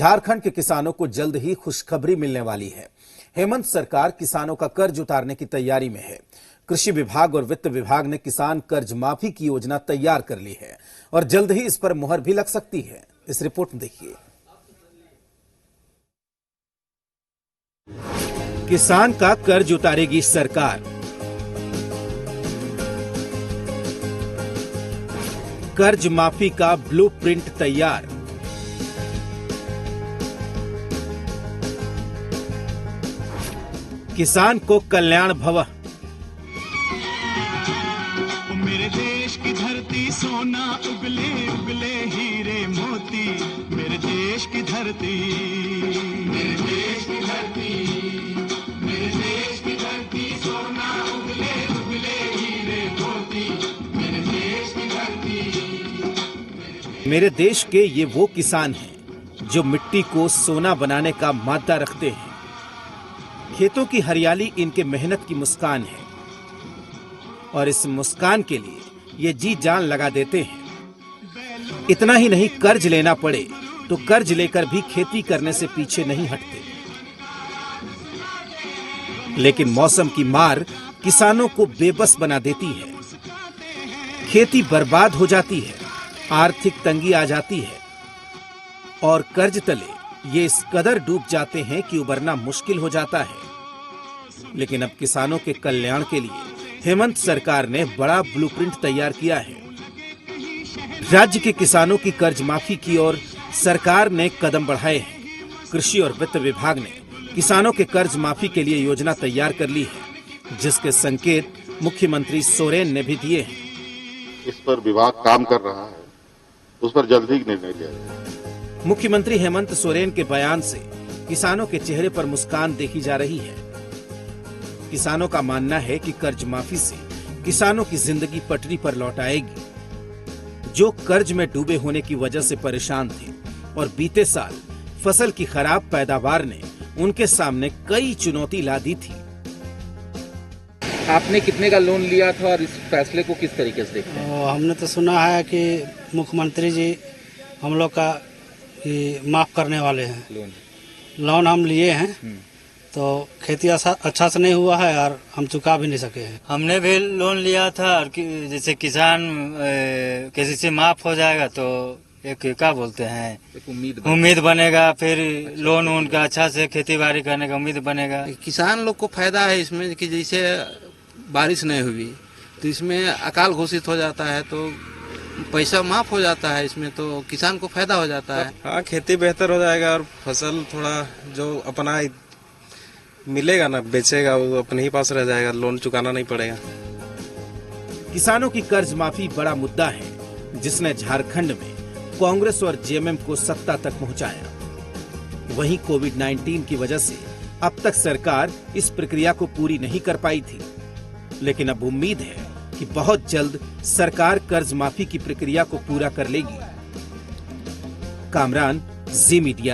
झारखंड के किसानों को जल्द ही खुशखबरी मिलने वाली है। हेमंत सरकार किसानों का कर्ज उतारने की तैयारी में है। कृषि विभाग और वित्त विभाग ने किसान कर्ज माफी की योजना तैयार कर ली है और जल्द ही इस पर मुहर भी लग सकती है। इस रिपोर्ट में देखिए। किसान का कर्ज उतारेगी सरकार। कर्ज माफी का ब्लूप्रिंट तैयार। किसान को कल्याण भव। मेरे देश की धरती सोना उगले उगले हीरे मोती, मेरे देश की धरती, मेरे देश की धरती, मेरे देश की धरती सोना उगले उगले हीरे मोती, मेरे देश की धरती। मेरे देश के ये वो किसान हैं जो मिट्टी को सोना बनाने का मादा रखते हैं। खेतों की हरियाली इनके मेहनत की मुस्कान है और इस मुस्कान के लिए ये जी जान लगा देते हैं। इतना ही नहीं, कर्ज लेना पड़े तो कर्ज लेकर भी खेती करने से पीछे नहीं हटते। लेकिन मौसम की मार किसानों को बेबस बना देती है। खेती बर्बाद हो जाती है, आर्थिक तंगी आ जाती है और कर्ज तले ये इस कदर डूब जाते हैं कि उबरना मुश्किल हो जाता है। लेकिन अब किसानों के कल्याण के लिए हेमंत सरकार ने बड़ा ब्लूप्रिंट तैयार किया है। राज्य के किसानों की कर्ज माफी की ओर सरकार ने कदम बढ़ाए हैं। कृषि और वित्त विभाग ने किसानों के कर्ज माफी के लिए योजना तैयार कर ली है, जिसके संकेत मुख्यमंत्री सोरेन ने भी दिए हैं। इस पर विभाग काम कर रहा है, उस पर जल्द ही निर्णय लिया जाएगा। मुख्यमंत्री हेमंत सोरेन के बयान से किसानों के चेहरे पर मुस्कान देखी जा रही है। किसानों का मानना है कि कर्ज माफी से किसानों की जिंदगी पटरी पर लौट आएगी। जो कर्ज में डूबे होने की वजह से परेशान थे और बीते साल फसल की खराब पैदावार ने उनके सामने कई चुनौती ला दी थी। आपने कितने का लोन लिया था और इस फैसले को किस तरीके से देखते हैं? हमने तो सुना है कि मुख्यमंत्री जी हम लोग का माफ करने वाले हैं। लोन हम लिए हैं तो खेती अच्छा से नहीं हुआ है और हम चुका भी नहीं सके हैं। हमने भी लोन लिया था और जैसे किसान किसी से माफ हो जाएगा तो एक क्या बोलते हैं, उम्मीद बनेगा, फिर लोन उनका अच्छा से खेती बाड़ी करने का उम्मीद बनेगा। किसान लोग को फायदा है इसमें कि जैसे बारिश नहीं हुई तो इसमें अकाल घोषित हो जाता है तो पैसा माफ हो जाता है, इसमें तो किसान को फायदा हो जाता है। हाँ, खेती बेहतर हो जाएगा और फसल थोड़ा जो अपना मिलेगा ना, बेचेगा, वो अपने ही पास रह जाएगा, लोन चुकाना नहीं पड़ेगा। किसानों की कर्ज माफी बड़ा मुद्दा है जिसने झारखंड में कांग्रेस और जेएमएम को सत्ता तक पहुंचाया। वहीं कोविड-19 की वजह से अब तक सरकार इस प्रक्रिया को पूरी नहीं कर पाई थी। लेकिन अब उम्मीद है कि बहुत जल्द सरकार कर्ज माफी की प्रक्रिया को पूरा कर लेगी। कामरान, जी मीडिया,